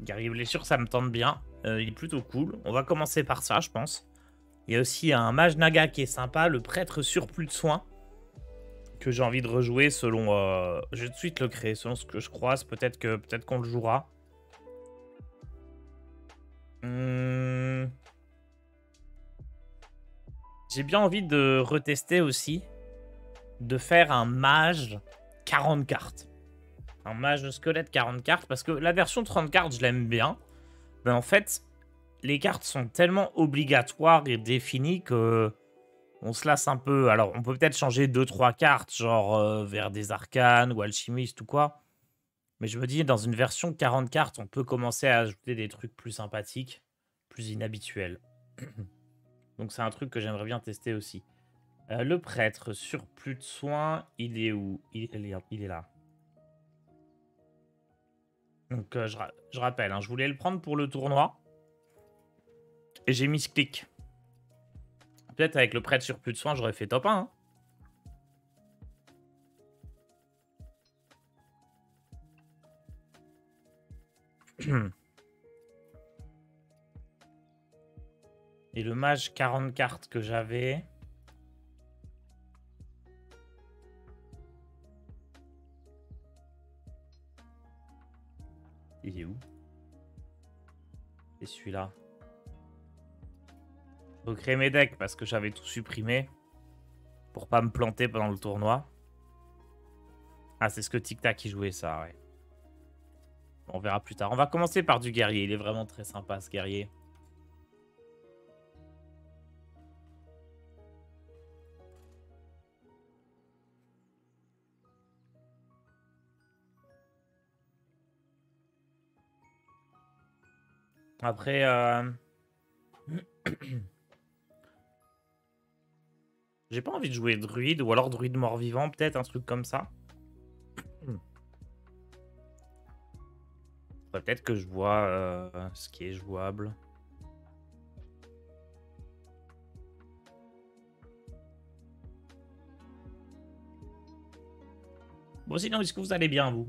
Guerrier blessure, ça me tente bien. Il est plutôt cool. On va commencer par ça, je pense. Il y a aussi un mage naga qui est sympa, le prêtre surplus de soins, que j'ai envie de rejouer selon... je vais tout de suite le créer, selon ce que je croise. Peut-être qu'on le jouera. J'ai bien envie de retester aussi, de faire un mage 40 cartes. Un mage de squelette 40 cartes, parce que la version 30 cartes, je l'aime bien. Mais en fait, les cartes sont tellement obligatoires et définies que on se lasse un peu. Alors, on peut peut-être changer 2-3 cartes, genre vers des arcanes ou alchimistes ou quoi. Mais je me dis, dans une version 40 cartes, on peut commencer à ajouter des trucs plus sympathiques, plus inhabituels. Donc c'est un truc que j'aimerais bien tester aussi. Le prêtre, surplus de soins, il est où? Il est là. Donc je rappelle, hein, je voulais le prendre pour le tournoi. Et j'ai mis ce clic. Peut-être avec le prêtre surplus de soins, j'aurais fait top 1. Hein. Et le mage 40 cartes que j'avais... Il est où? Et celui-là. Je recrée mes decks parce que j'avais tout supprimé. Pour pas me planter pendant le tournoi. Ah, c'est ce que Tic Tac qui jouait ça, ouais. On verra plus tard. On va commencer par du guerrier. Il est vraiment très sympa, ce guerrier. Après, j'ai pas envie de jouer druide, ou alors druide mort-vivant, peut-être, un truc comme ça. Peut-être que je vois ce qui est jouable. Bon, sinon, est-ce que vous allez bien, vous?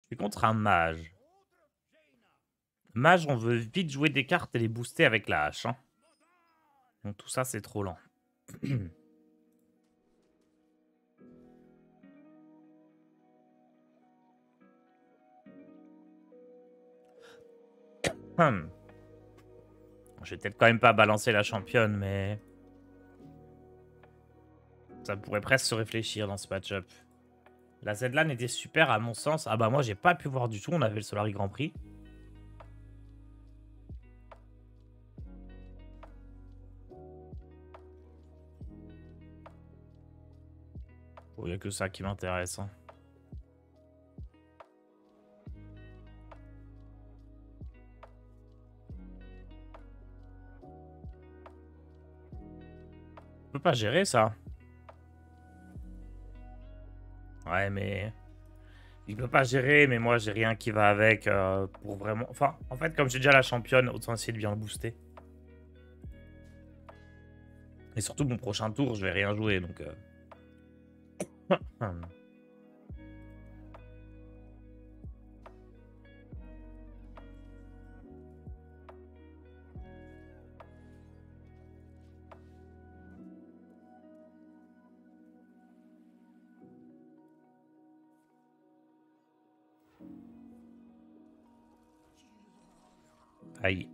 Je suis contre un mage. Mage, on veut vite jouer des cartes et les booster avec la hache. Hein. Donc tout ça, c'est trop lent. Je vais peut-être quand même pas balancer la championne, mais... ça pourrait presque se réfléchir dans ce match-up. La Z-Lan était super à mon sens. Ah bah moi, j'ai pas pu voir du tout. On avait le Solari Grand Prix. Il n'y a que ça qui m'intéresse. Hein. Je peux pas gérer ça. Ouais, mais... il peut pas gérer, mais moi, j'ai rien qui va avec pour vraiment... Enfin, en fait, comme j'ai déjà la championne, autant essayer de bien le booster. Et surtout, mon prochain tour, je vais rien jouer, donc... Aïe.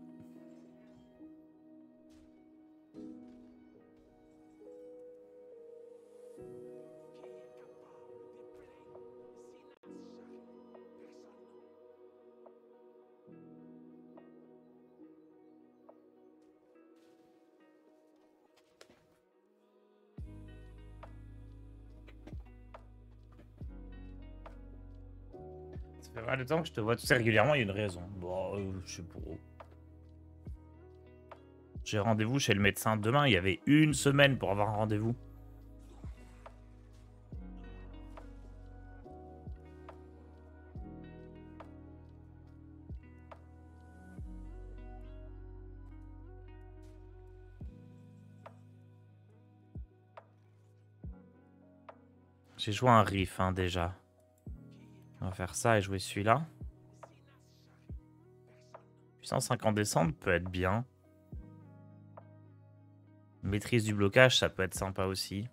Ça fait mal de temps que je te vois tout ça régulièrement, il y a une raison. Bon, je sais pas. J'ai rendez-vous chez le médecin demain. Il y avait une semaine pour avoir un rendez-vous. J'ai joué un riff hein, déjà. On va faire ça et jouer celui-là. Puissance incandescente peut être bien. Maîtrise du blocage, ça peut être sympa aussi.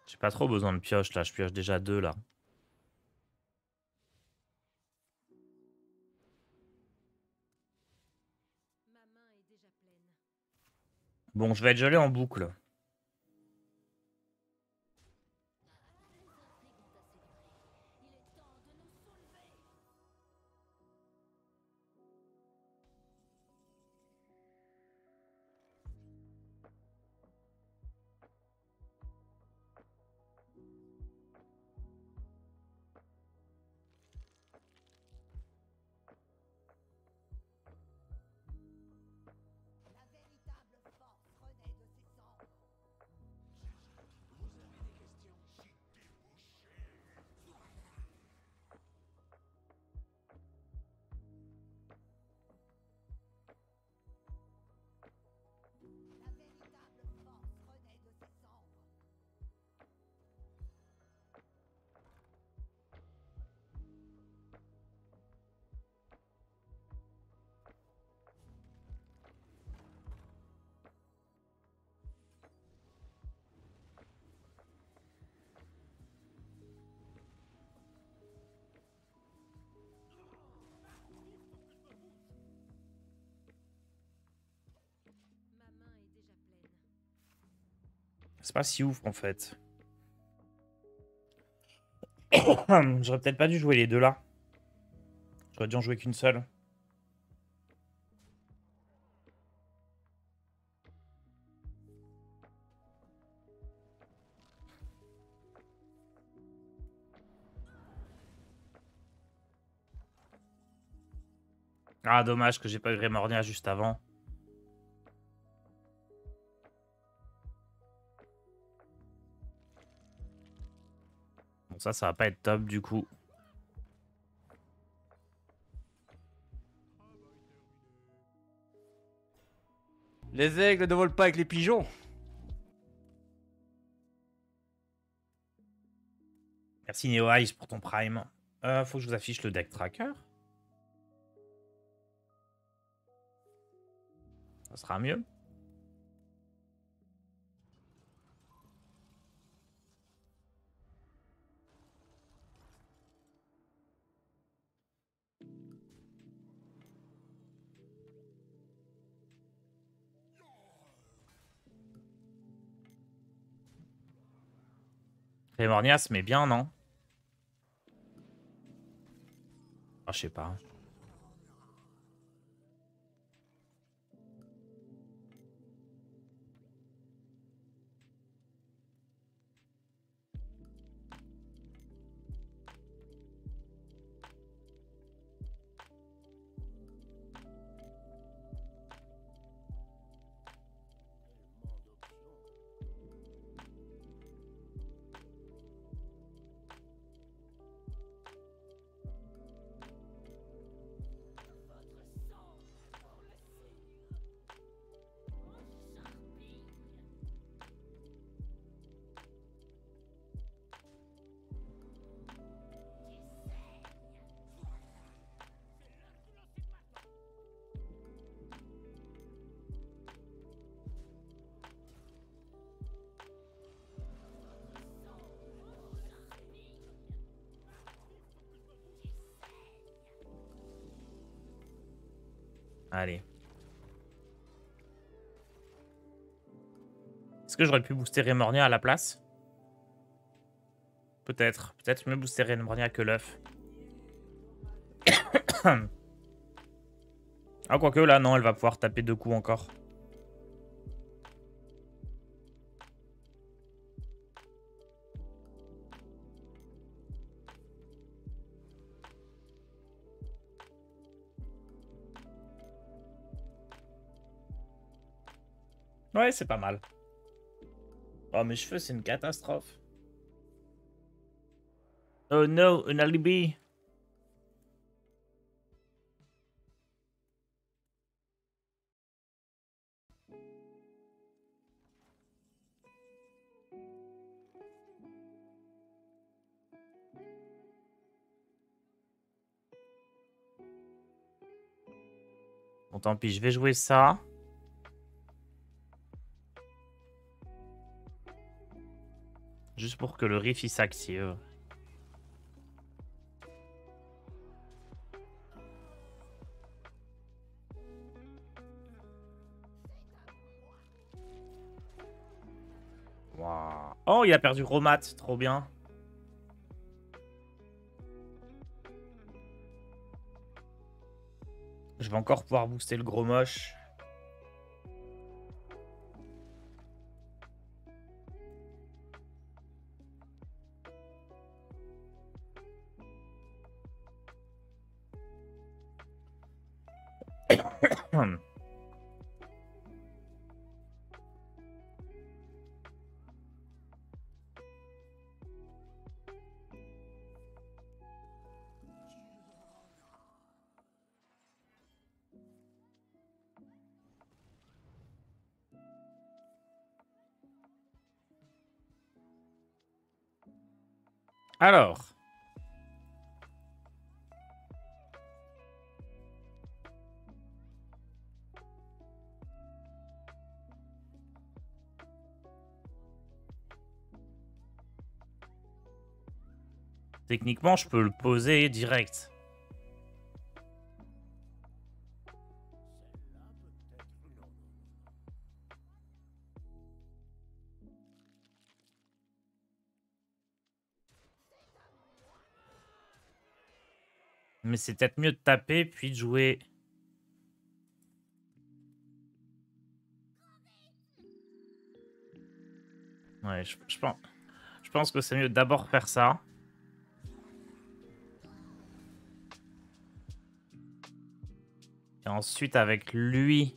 J'ai pas trop besoin de pioche là, je pioche déjà 2 là. Bon, je vais être gelé en boucle. C'est pas si ouf en fait. J'aurais peut-être pas dû jouer les deux là. J'aurais dû en jouer qu'une seule. Ah, dommage que j'ai pas eu Grémornia juste avant. Bon, ça va pas être top du coup. Les aigles ne volent pas avec les pigeons. Merci Neo Ice pour ton prime. Faut que je vous affiche le deck tracker. Ça sera mieux. Grémornia se met bien, non? Ah, je sais pas. Allez. Est-ce que j'aurais pu booster Grémornia à la place? Peut-être. Peut-être mieux booster Grémornia que l'œuf. Ah, quoique là, non, elle va pouvoir taper 2 coups encore. Ouais, c'est pas mal. Oh, mes cheveux, c'est une catastrophe. Oh no, un alibi. Bon, tant pis, je vais jouer ça. Juste pour que le riff il s'active. Wow. Oh, il a perdu Romat, trop bien. Je vais encore pouvoir booster le gros moche. Alors. Techniquement, je peux le poser direct. Mais c'est peut-être mieux de taper puis de jouer. Ouais, je pense que c'est mieux d'abord faire ça. Et ensuite, avec lui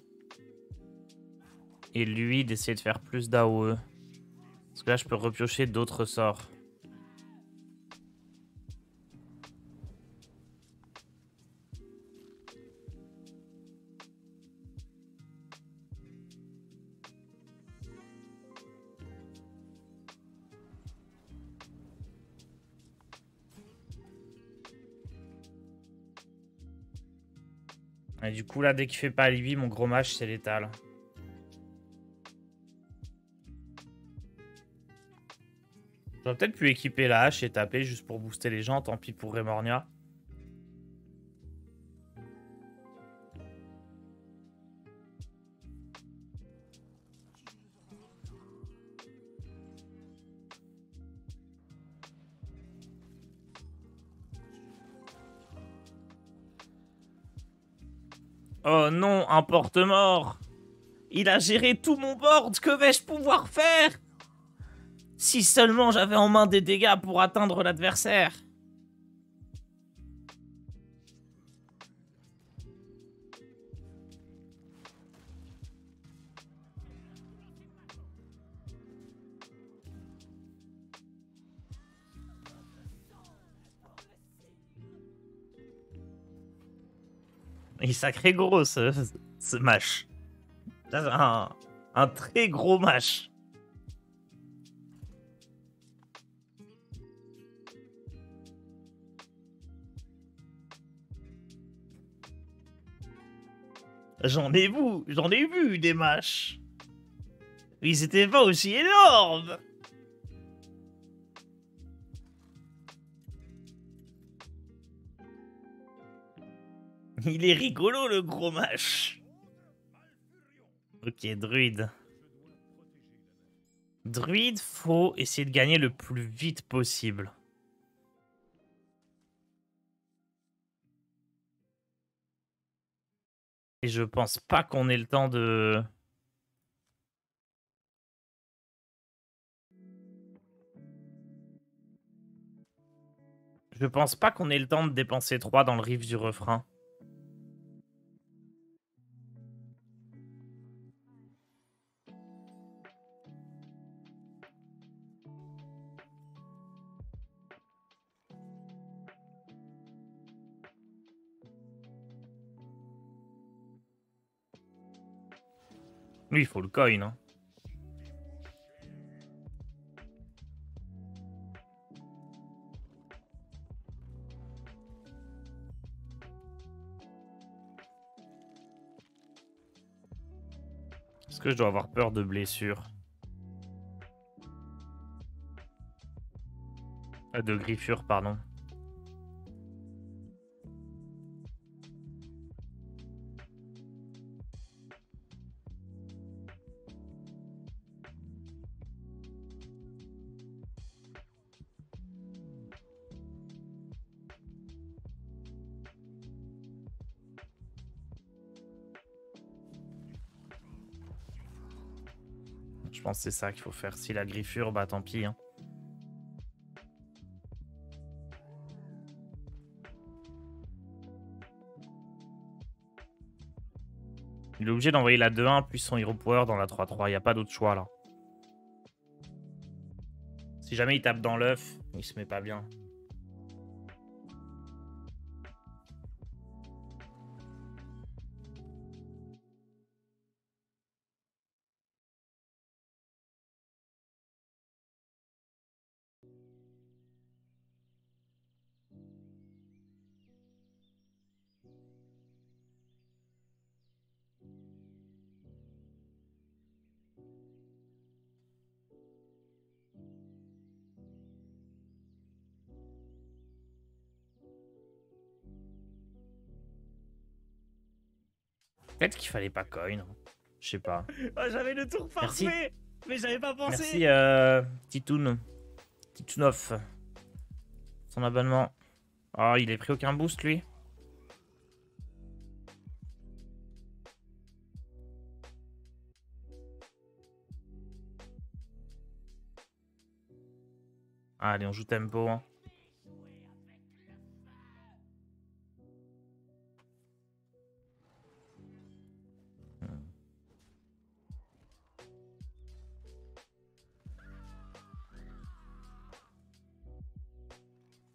et lui, d'essayer de faire plus d'AOE. Parce que là, je peux repiocher d'autres sorts. Et du coup, là, dès qu'il fait pas lui, mon gros mage, c'est létal. J'aurais peut-être pu équiper la hache et taper juste pour booster les gens. Tant pis pour Remornia. Oh non, un porte-mort. Il a géré tout mon board. Que vais-je pouvoir faire? Si seulement j'avais en main des dégâts pour atteindre l'adversaire. Il est sacré gros ce match. Un très gros match. J'en ai vu des matchs. Ils étaient pas aussi énormes. Il est rigolo le gros match. Ok, druide. Druide, faut essayer de gagner le plus vite possible. Et je pense pas qu'on ait le temps de... Je pense pas qu'on ait le temps de dépenser 3 dans le riff du refrain. Lui, il faut le coin. Hein. Est-ce que je dois avoir peur de blessures? De griffures, pardon. Je pense que c'est ça qu'il faut faire. Si la griffure, bah tant pis. Hein. Il est obligé d'envoyer la 2-1 puis son Hero Power dans la 3-3. Il n'y a pas d'autre choix là. Si jamais il tape dans l'œuf, il se met pas bien. Peut-être qu'il fallait pas coin. Hein. Je sais pas. Oh, j'avais le tour parfait. Merci. Mais j'avais pas pensé. Merci Titoun. Titounoff. Son abonnement. Oh, il a pris aucun boost lui. Allez, on joue tempo. Hein.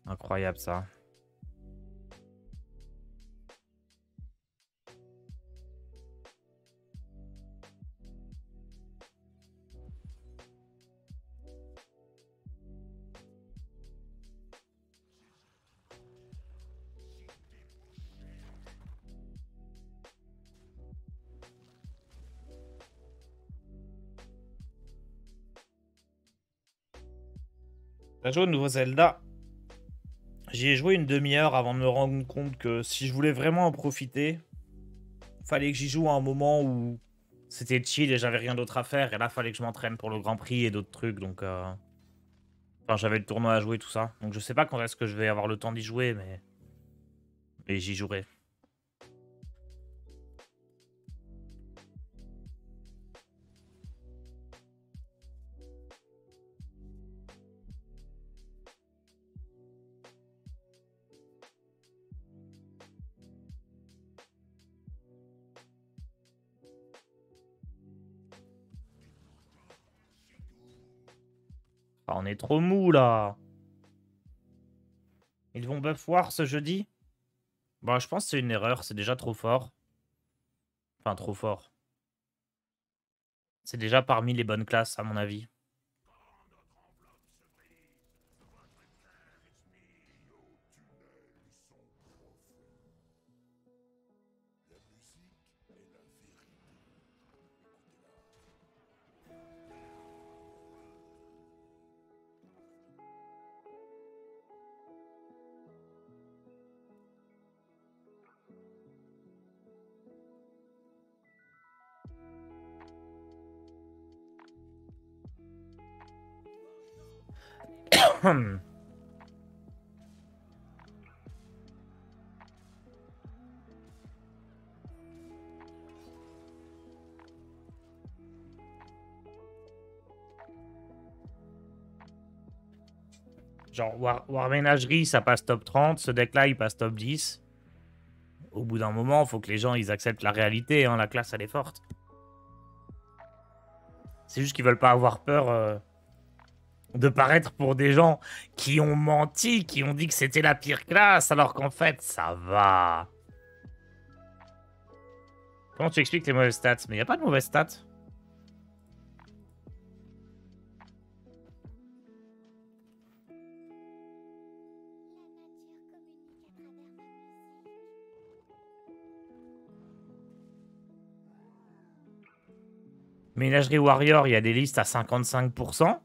Incroyable ça. T'as joué au nouveau Zelda? J'y ai joué une demi-heure avant de me rendre compte que si je voulais vraiment en profiter, fallait que j'y joue à un moment où c'était chill et j'avais rien d'autre à faire. Et là, fallait que je m'entraîne pour le Grand Prix et d'autres trucs. Donc, enfin, j'avais le tournoi à jouer, tout ça. Donc, je sais pas quand est-ce que je vais avoir le temps d'y jouer, mais j'y jouerai. Ah, on est trop mou là. Ils vont buff War ce jeudi? Bah, je pense que c'est une erreur. C'est déjà trop fort. Enfin, trop fort. C'est déjà parmi les bonnes classes, à mon avis. Genre, War Ménagerie, ça passe top 30. Ce deck-là, il passe top 10. Au bout d'un moment, il faut que les gens ils acceptent la réalité. Hein. La classe, elle est forte. C'est juste qu'ils veulent pas avoir peur de paraître pour des gens qui ont menti, qui ont dit que c'était la pire classe, alors qu'en fait, ça va. Comment tu expliques les mauvaises stats? Mais il n'y a pas de mauvaises stats. Ménagerie Warrior, il y a des listes à 55%.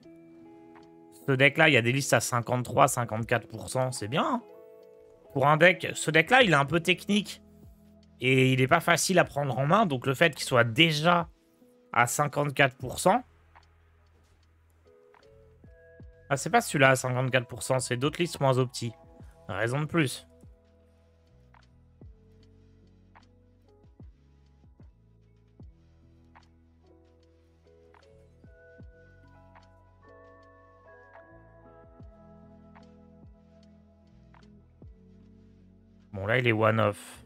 Ce deck-là, il y a des listes à 53, 54%. C'est bien. Hein. Pour un deck, ce deck-là, il est un peu technique. Et il n'est pas facile à prendre en main. Donc le fait qu'il soit déjà à 54%... Ah, c'est pas celui-là à 54%. C'est d'autres listes moins opti. Raison de plus. Bon, là, il est one-off.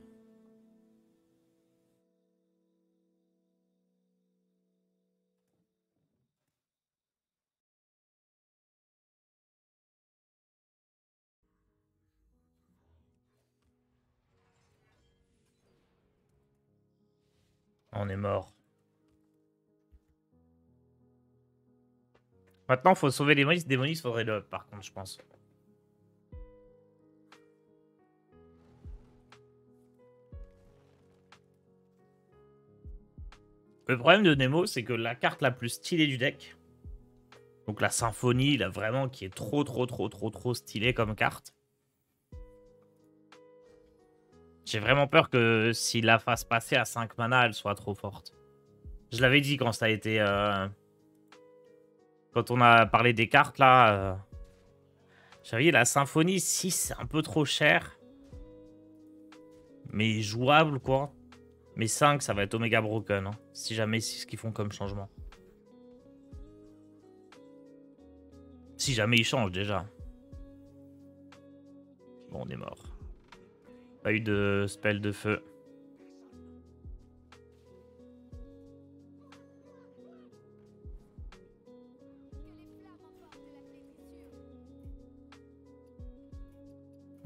On est mort. Maintenant, faut sauver les Démonis. Démonis, faudrait le up, par contre, je pense. Le problème de Nemo, c'est que la carte la plus stylée du deck, donc la Symphonie, là, vraiment, qui est trop stylée comme carte. J'ai vraiment peur que s'il la fasse passer à 5 mana, elle soit trop forte. Je l'avais dit quand ça a été... Quand on a parlé des cartes, là... J'avais dit, la Symphonie, 6, c'est un peu trop cher. Mais jouable, quoi. Mais 5, ça va être Omega Broken, hein, si jamais c'est ce qu'ils font comme changement. Si jamais ils changent, déjà. Bon, on est mort. Pas eu de spell de feu.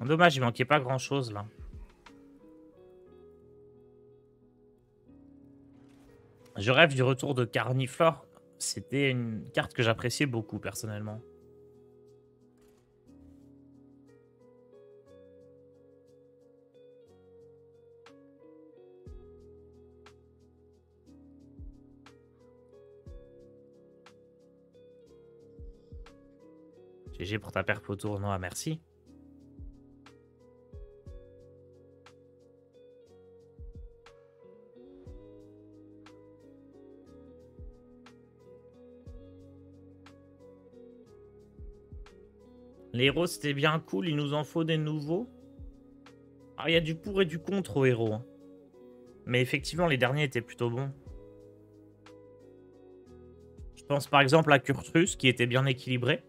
Dommage, il manquait pas grand chose là. Je rêve du retour de Carniflore. C'était une carte que j'appréciais beaucoup personnellement. GG pour ta perf au tournoi, merci. Les héros, c'était bien cool. Il nous en faut des nouveaux. Ah, il y a du pour et du contre aux héros. Hein. Mais effectivement, les derniers étaient plutôt bons. Je pense par exemple à Kurtrus, qui était bien équilibré.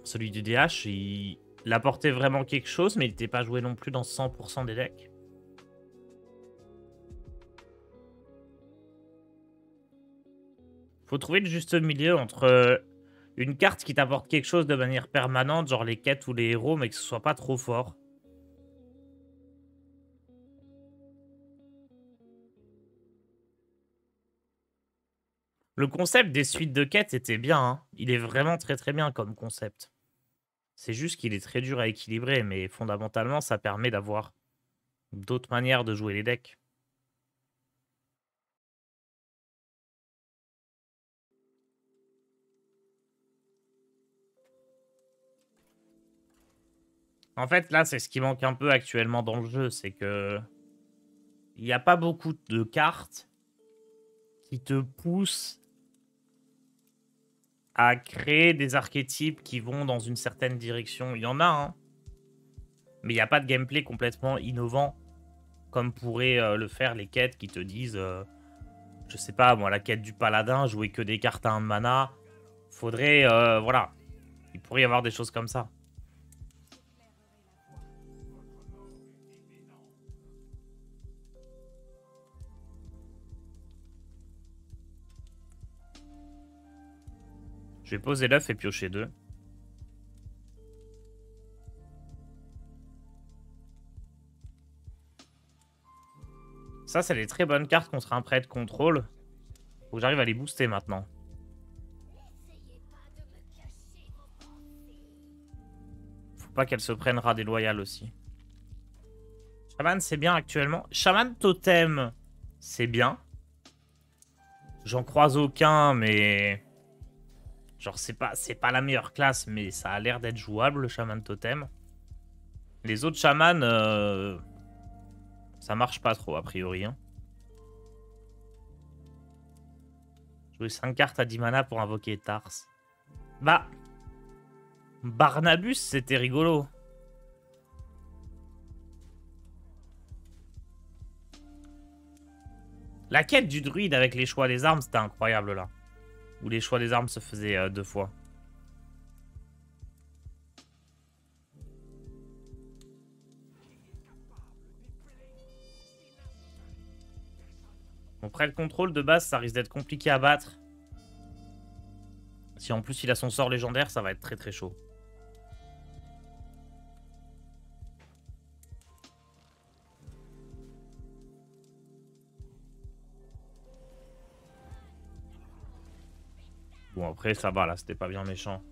Celui du DH, il apportait vraiment quelque chose, mais il n'était pas joué non plus dans 100% des decks. Faut trouver le juste milieu entre une carte qui t'apporte quelque chose de manière permanente, genre les quêtes ou les héros, mais que ce soit pas trop fort. Le concept des suites de quêtes était bien. Hein. Il est vraiment très bien comme concept. C'est juste qu'il est très dur à équilibrer, mais fondamentalement, ça permet d'avoir d'autres manières de jouer les decks. En fait, là, c'est ce qui manque un peu actuellement dans le jeu, c'est que il n'y a pas beaucoup de cartes qui te poussent à créer des archétypes qui vont dans une certaine direction. Il y en a, hein. Mais il n'y a pas de gameplay complètement innovant, comme pourraient le faire les quêtes qui te disent, je sais pas, moi, la quête du paladin, jouer que des cartes à 1 mana. Faudrait, voilà. Il pourrait y avoir des choses comme ça. Je vais poser l'œuf et piocher 2. Ça, c'est des très bonnes cartes contre un prêt de contrôle. Faut que j'arrive à les booster maintenant. Faut pas qu'elle se prenne ras déloyale aussi. Shaman, c'est bien actuellement. Shaman Totem, c'est bien. J'en croise aucun, mais... Genre, c'est pas la meilleure classe, mais ça a l'air d'être jouable, le chaman totem. Les autres chamans, ça marche pas trop, a priori. Hein. Jouer 5 cartes à 10 mana pour invoquer Tars. Bah... Barnabus, c'était rigolo. La quête du druide avec les choix des armes, c'était incroyable, là. Où les choix des armes se faisaient 2 fois. Bon, après, le contrôle de base, ça risque d'être compliqué à battre. Si en plus il a son sort légendaire, ça va être très très chaud. Bon, après, ça va, là, c'était pas bien méchant.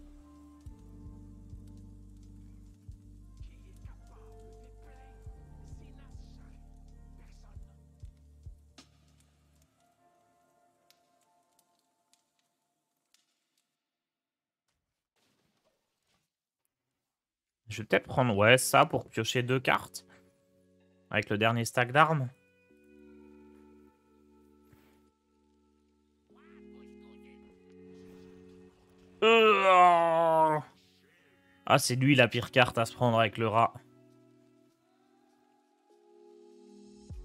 Je vais peut-être prendre, ouais, ça pour piocher 2 cartes. Avec le dernier stack d'armes. Ah, c'est lui la pire carte à se prendre avec le rat.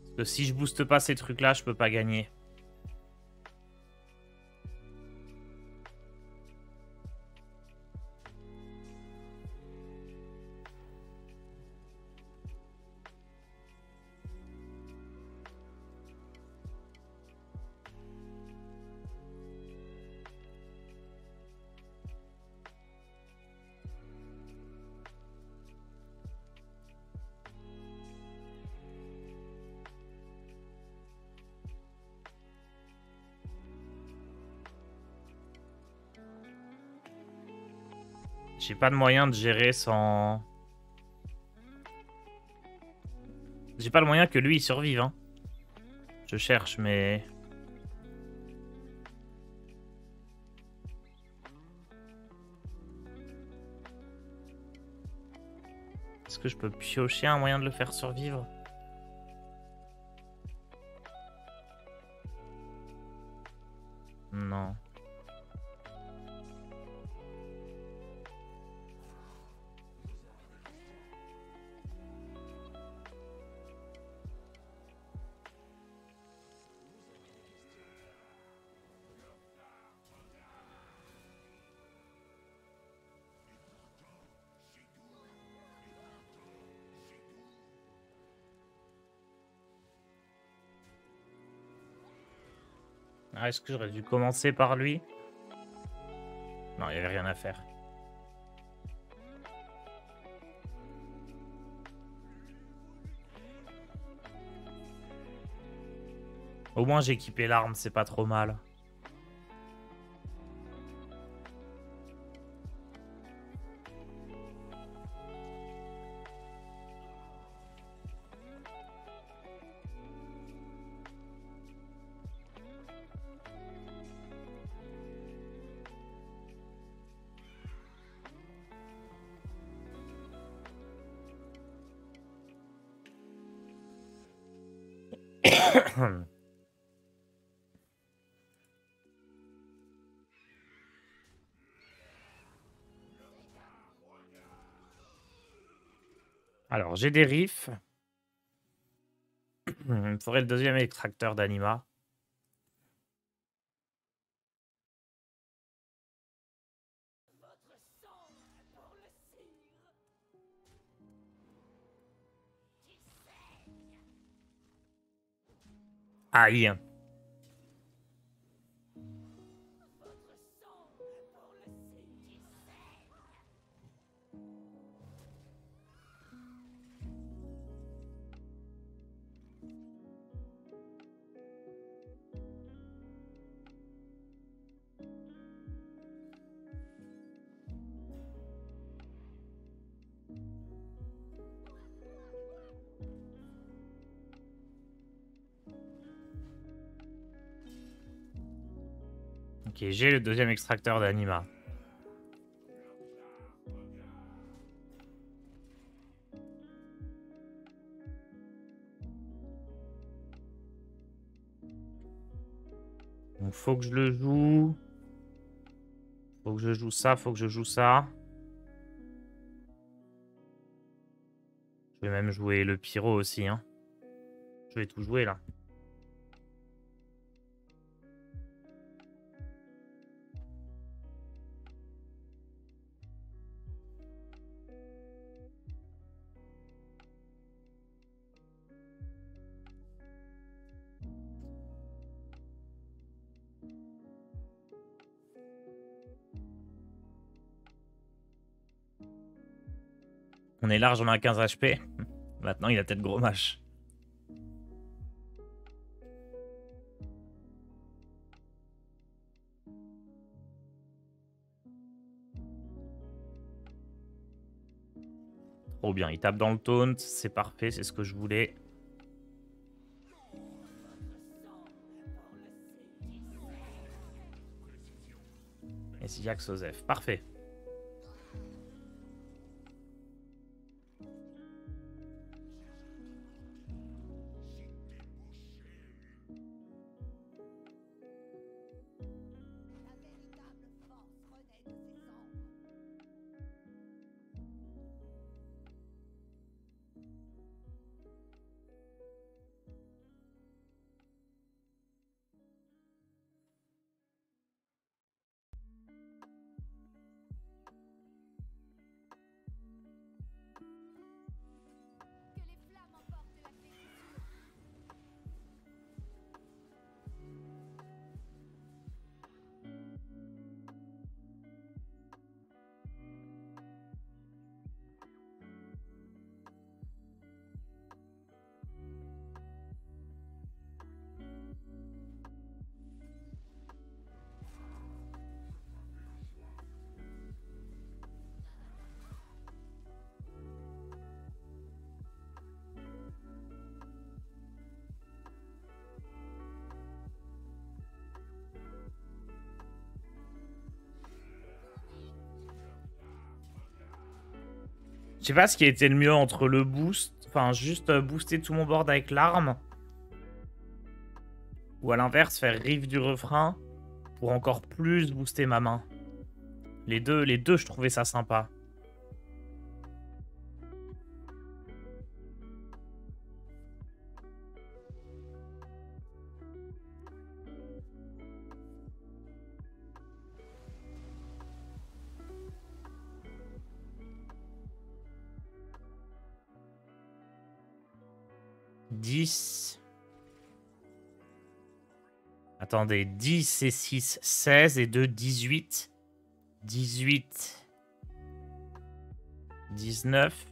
Parce que si je booste pas ces trucs-là, je peux pas gagner. J'ai pas de moyen de gérer sans... J'ai pas le moyen que lui il survive. Hein. Je cherche, mais... Est-ce que je peux piocher un moyen de le faire survivre? Non. Ah, est-ce que j'aurais dû commencer par lui? Non, il n'y avait rien à faire. Au moins j'ai équipé l'arme, c'est pas trop mal. Alors, j'ai des riffs. Il me faudrait le deuxième extracteur d'anima. Aïe. Ok, j'ai le deuxième extracteur d'anima. Donc faut que je le joue. Faut que je joue ça, faut que je joue ça. Je vais même jouer le pyro aussi, hein. Je vais tout jouer là. On est largement à 15 HP. Maintenant, il a peut-être gros match. Trop bien, il tape dans le taunt, c'est parfait, c'est ce que je voulais. Et Ziak Sozef, parfait. Je sais pas ce qui a été le mieux entre le boost, enfin juste booster tout mon board avec l'arme, ou à l'inverse faire riff du refrain pour encore plus booster ma main. Les deux, je trouvais ça sympa. Attendez, 10 et 6, 16 et 2, 18. 18. 19.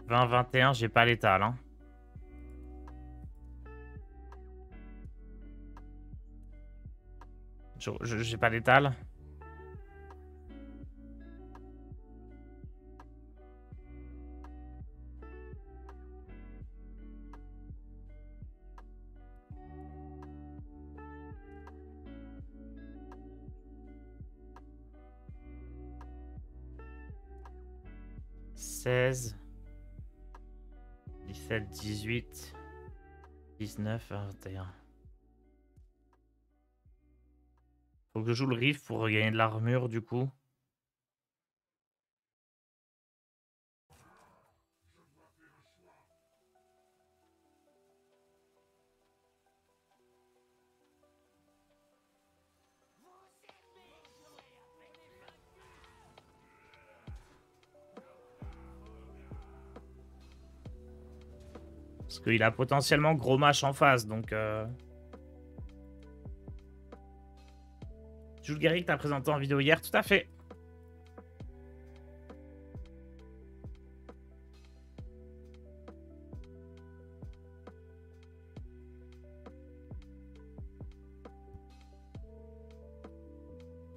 20, 21, j'ai pas l'étal, hein. J'ai pas l'étal. « 16, 17, 18, 19, 21. Faut que je joue le riff pour regagner de l'armure, du coup. Parce qu'il a potentiellement gros match en face, donc... Jules Guerrier que t'as présenté en vidéo hier, tout à fait.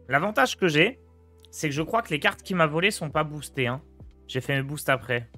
L'avantage que j'ai, c'est que je crois que les cartes qu'il m'a volées sont pas boostées, hein. J'ai fait mes boosts après.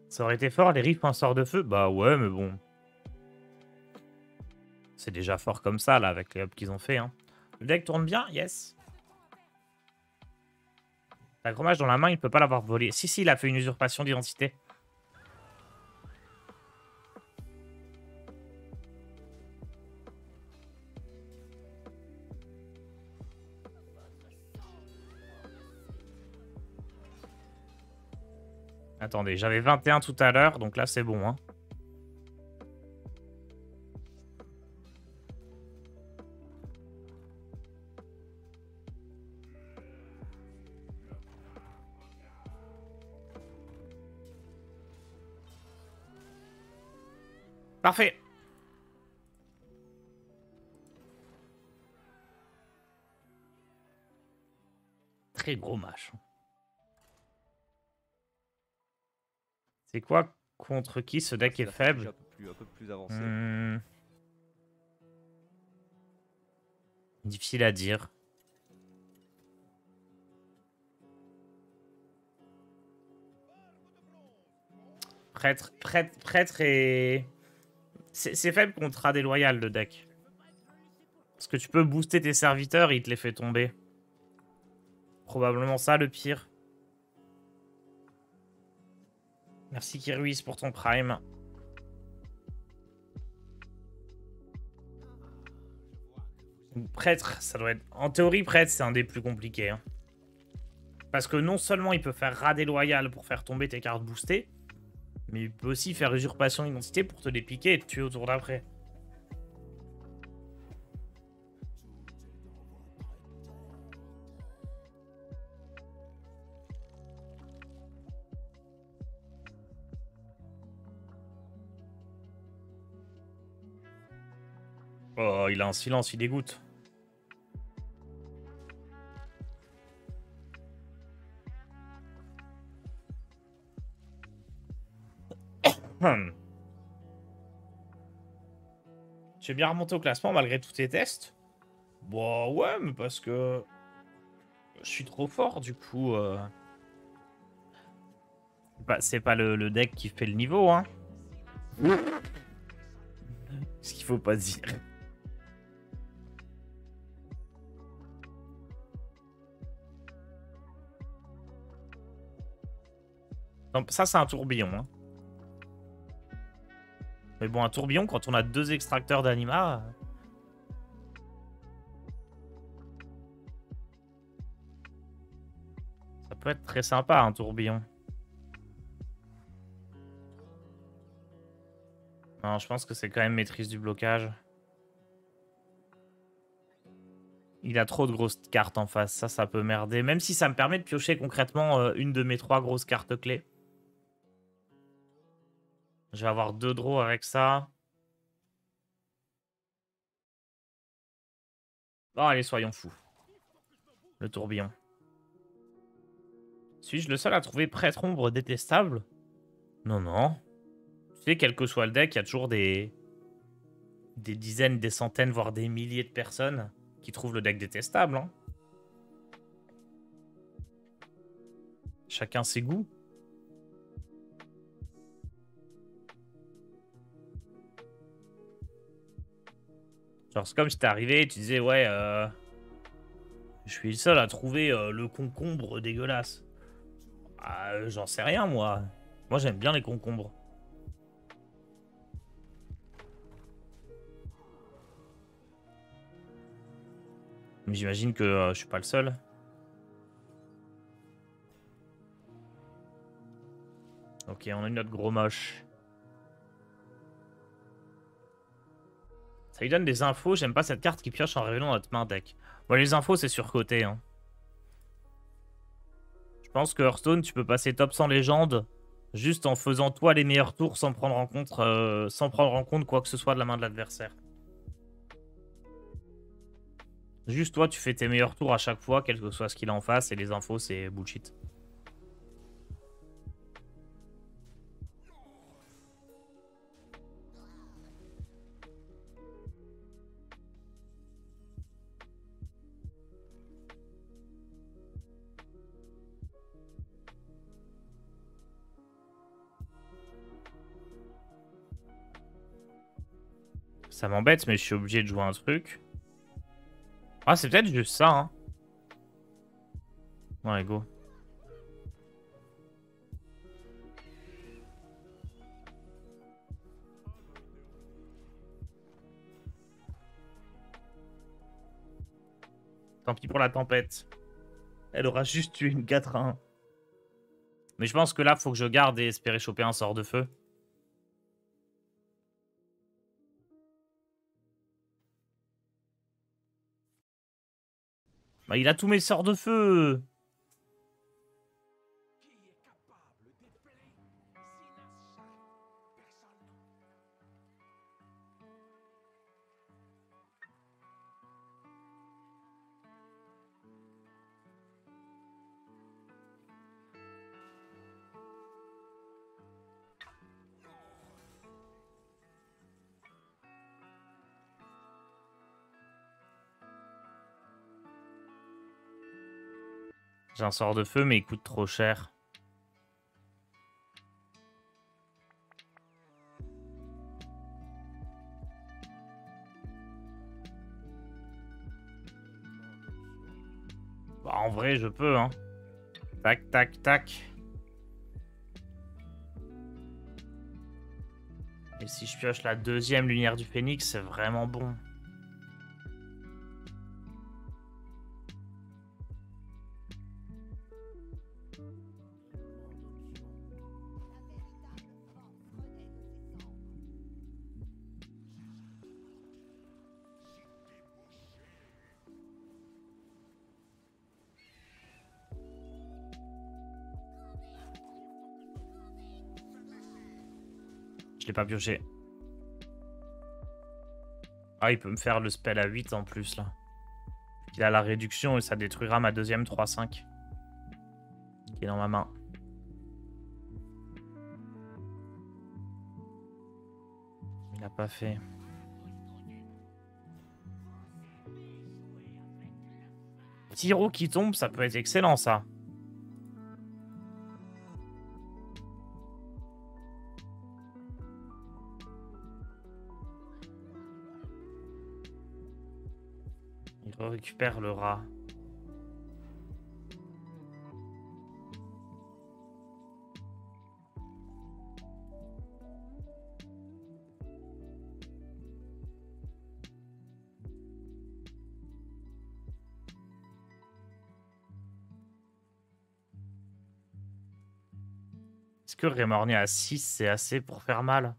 Ça aurait été fort, les riffs un sort de feu? Bah ouais, mais bon. C'est déjà fort comme ça, là, avec les hubs qu'ils ont fait. Hein. Le deck tourne bien? Yes. L'agromage dans la main, il peut pas l'avoir volé. Si, si, il a fait une usurpation d'identité. Attendez, j'avais 21 tout à l'heure, donc là c'est bon. Hein. Parfait. Très gros match. C'est quoi contre qui ce deck est faible? Un peu plus avancé. Difficile à dire. Prêtre et... C'est faible contre AD Loyal, le deck. Parce que tu peux booster tes serviteurs et il te les fait tomber. Probablement ça, le pire. Merci Kiruis pour ton prime. Prêtre, ça doit être... En théorie, prêtre, c'est un des plus compliqués. Hein. Parce que non seulement il peut faire rader loyal pour faire tomber tes cartes boostées, mais il peut aussi faire usurpation d'identité pour te les piquer et te tuer au tour d'après. Oh, il a un silence, il dégoûte. J'ai bien remonté au classement malgré tous tes tests. Bon, ouais, mais parce que... Je suis trop fort, du coup... Bah, c'est pas le deck qui fait le niveau, hein. Ce qu'il faut pas dire. Donc, ça, c'est un tourbillon, hein. Mais bon, un tourbillon, quand on a 2 extracteurs d'anima... Ça peut être très sympa, un tourbillon. Non, je pense que c'est quand même maîtrise du blocage. Il a trop de grosses cartes en face, ça peut merder. Même si ça me permet de piocher concrètement une de mes 3 grosses cartes clés. Je vais avoir 2 draws avec ça. Bon, allez, soyons fous. Le tourbillon. Suis-je le seul à trouver prêtre ombre détestable? Non, non. Tu sais, quel que soit le deck, il y a toujours des dizaines, des centaines, voire des milliers de personnes qui trouvent le deck détestable. Hein. Chacun ses goûts. Genre, c'est comme si t'es arrivé et tu disais, ouais, je suis le seul à trouver le concombre dégueulasse. Ah, j'en sais rien, moi. Moi, j'aime bien les concombres. Mais j'imagine que je suis pas le seul. Ok, on a notre gros moche. Ça lui donne des infos. J'aime pas cette carte qui pioche en révélant notre main deck. Bon, les infos, c'est surcoté. Hein. Je pense que Hearthstone, tu peux passer top 100 légende juste en faisant toi les meilleurs tours sans prendre en compte quoi que ce soit de la main de l'adversaire. Juste toi, tu fais tes meilleurs tours à chaque fois, quel que soit ce qu'il a en face, et les infos, c'est bullshit. Ça m'embête, mais je suis obligé de jouer un truc. Ah, c'est peut-être juste ça, hein. Ouais, go. Tant pis pour la tempête. Elle aura juste tué une 4-1. Mais je pense que là, faut que je garde et espérer choper un sort de feu. Bah, il a tous mes sorts de feu. J'ai un sort de feu, mais il coûte trop cher. Bah, en vrai, je peux, hein. Tac, tac, tac. Et si je pioche la deuxième lumière du phénix, c'est vraiment bon. Je l'ai pas pioché. Ah, il peut me faire le spell à 8 en plus, là. Il a la réduction et ça détruira ma deuxième 3-5. Qui est dans ma main. Il a pas fait. Tiro qui tombe, ça peut être excellent, ça. Il récupère le rat. Est-ce que Rémorné à 6, c'est assez pour faire mal?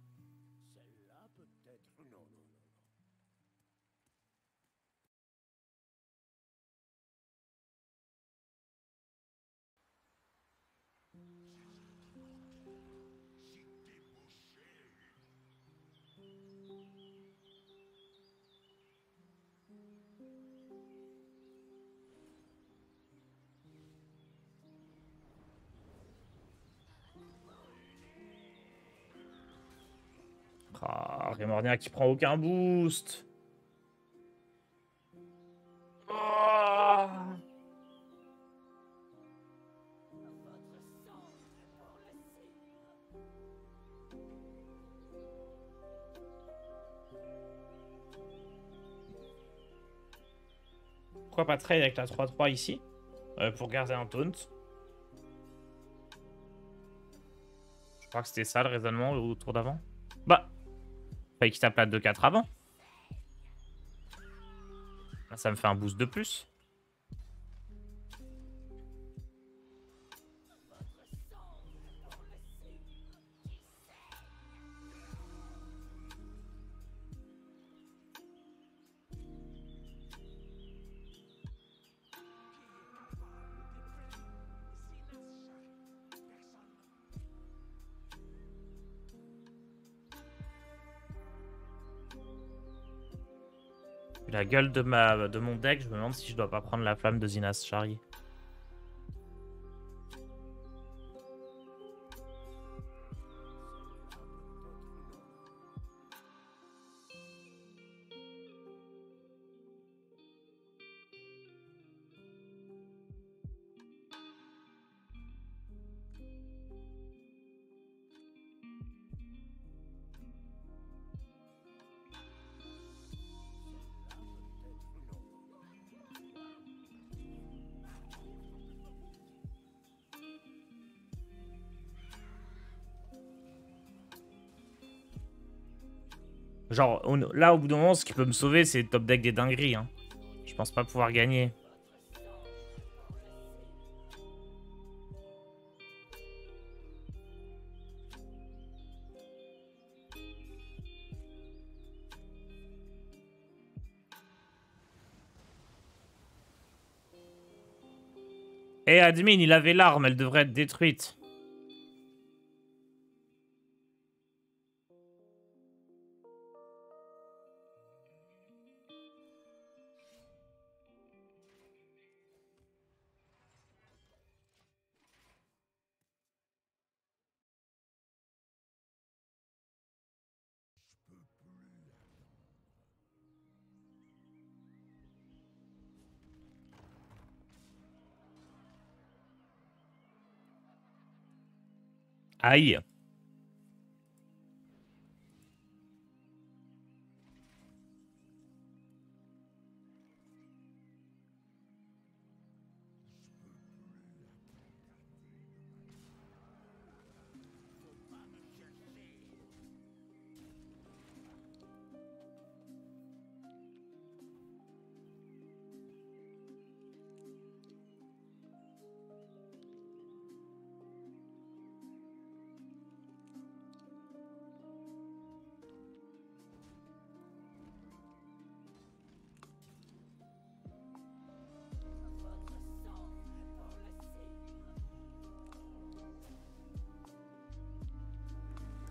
Ah, Rémornia qui prend aucun boost. Oh. Pourquoi pas trade avec la 3-3 ici pour garder un taunt? Je crois que c'était ça le raisonnement au tour d'avant. Bah, fallait qu'il tape la 2-4 avant. Là, ça me fait un boost de plus. La gueule de mon deck, je me demande si je dois pas prendre la flamme de Zinas Shari. Genre, là, au bout d'un moment, ce qui peut me sauver, c'est top deck des dingueries. Hein. Je pense pas pouvoir gagner. Eh, admin, il avait l'arme, elle devrait être détruite. Aïe.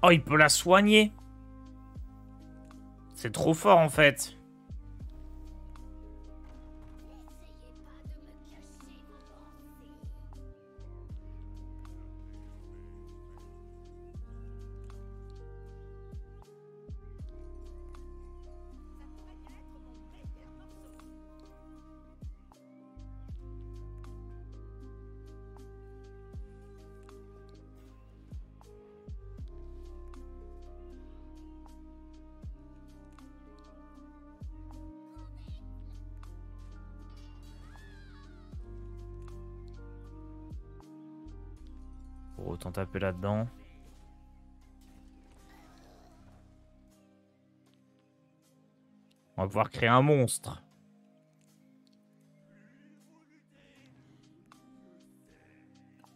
Oh, il peut la soigner. C'est trop fort, en fait. Pour autant taper là-dedans. On va pouvoir créer un monstre.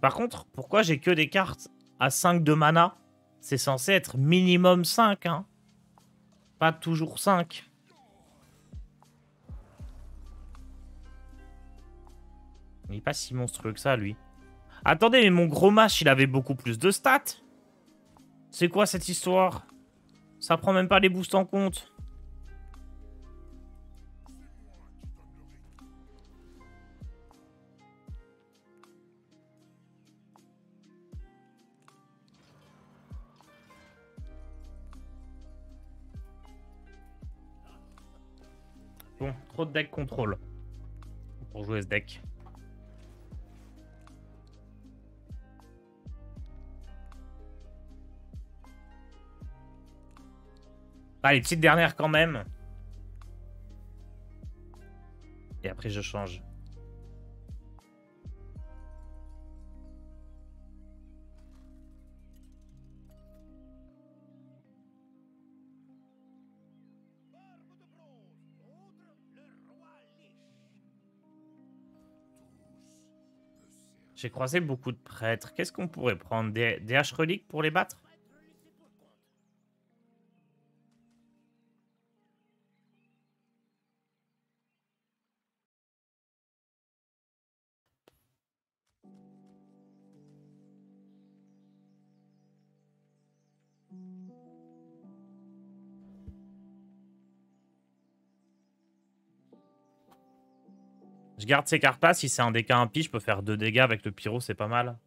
Par contre, pourquoi j'ai que des cartes à 5 de mana? C'est censé être minimum 5, hein. Pas toujours 5. Il n'est pas si monstrueux que ça, lui. Attendez, mais mon gros match, il avait beaucoup plus de stats. C'est quoi cette histoire? Ça prend même pas les boosts en compte. Bon, trop de deck contrôle pour jouer ce deck. Allez, petite dernière quand même. Et après, je change. J'ai croisé beaucoup de prêtres. Qu'est-ce qu'on pourrait prendre? Des haches reliques pour les battre? Je garde ces cartes-là. Si c'est un DK impie, je peux faire 2 dégâts avec le pyro, c'est pas mal.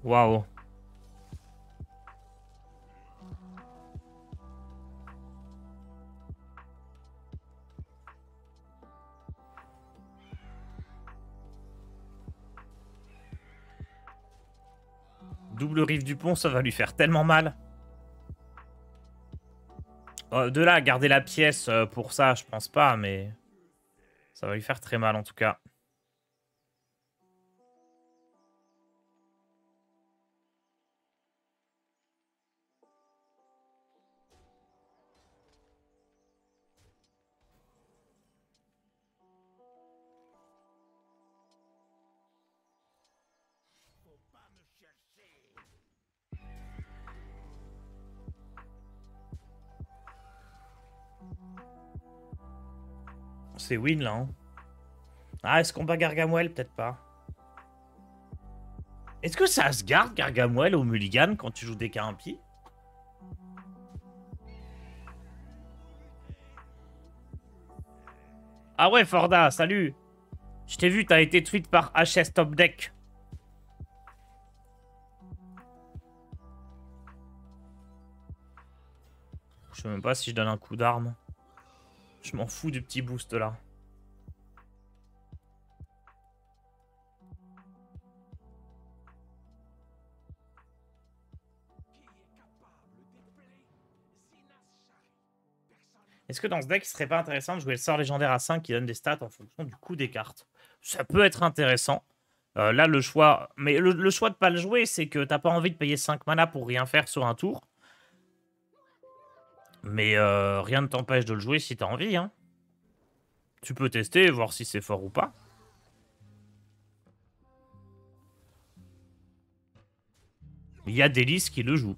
Waouh. Double rive du pont, ça va lui faire tellement mal. De là à garder la pièce pour ça, je pense pas, mais ça va lui faire très mal en tout cas. C'est win là. Hein. Ah, est-ce qu'on bat Gargamel? Peut-être pas. Est-ce que ça se garde Gargamel au mulligan quand tu joues des Carimpi? Ah ouais, Forda, salut. Je t'ai vu, t'as été tweet par HS Top Deck. Je sais même pas si je donne un coup d'arme. Je m'en fous du petit boost là. Est-ce que dans ce deck, il serait pas intéressant de jouer le sort légendaire à 5 qui donne des stats en fonction du coût des cartes? Ça peut être intéressant. Là, le choix... Mais le choix de pas le jouer, c'est que t'as pas envie de payer 5 mana pour rien faire sur un tour. Mais rien ne t'empêche de le jouer si t'as envie. Hein. Tu peux tester et voir si c'est fort ou pas. Il y a des listes qui le jouent.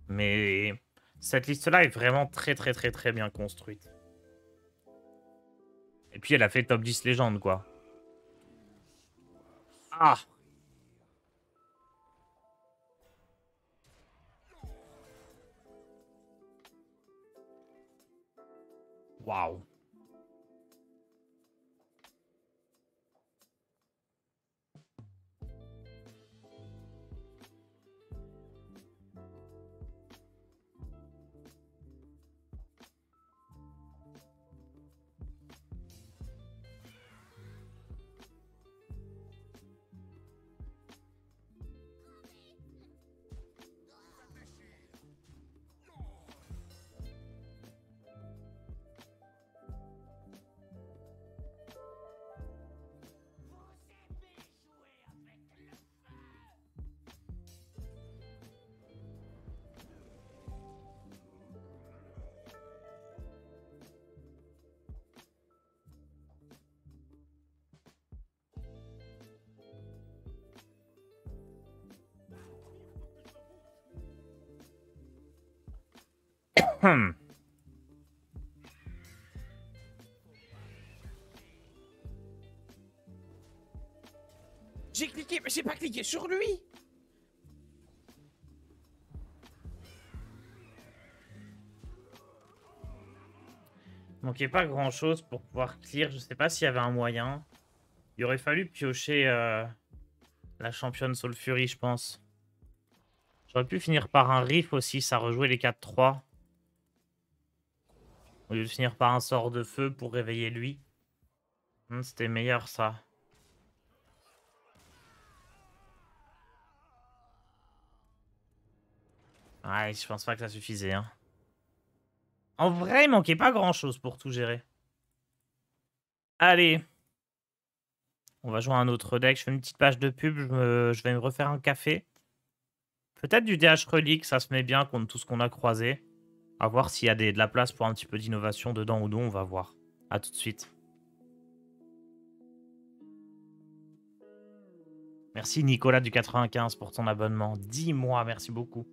Mais cette liste-là est vraiment très bien construite. Et puis elle a fait top 10 légende, quoi. Ah! Waouh! J'ai cliqué, mais j'ai pas cliqué sur lui. Il manquait pas grand chose pour pouvoir clear. Je sais pas s'il y avait un moyen. Il aurait fallu piocher la championne Soul Fury, je pense. J'aurais pu finir par un riff aussi, ça rejouait les 4-3. Au lieu de finir par un sort de feu pour réveiller lui. C'était meilleur ça. Ouais, je pense pas que ça suffisait. Hein. En vrai, il manquait pas grand chose pour tout gérer. Allez. On va jouer à un autre deck. Je fais une petite page de pub. Je vais me refaire un café. Peut-être du DH Relic, ça se met bien contre tout ce qu'on a croisé. À voir s'il y a de la place pour un petit peu d'innovation dedans ou non, on va voir. A tout de suite. Merci Nicolas du 95 pour ton abonnement. 10 mois, merci beaucoup.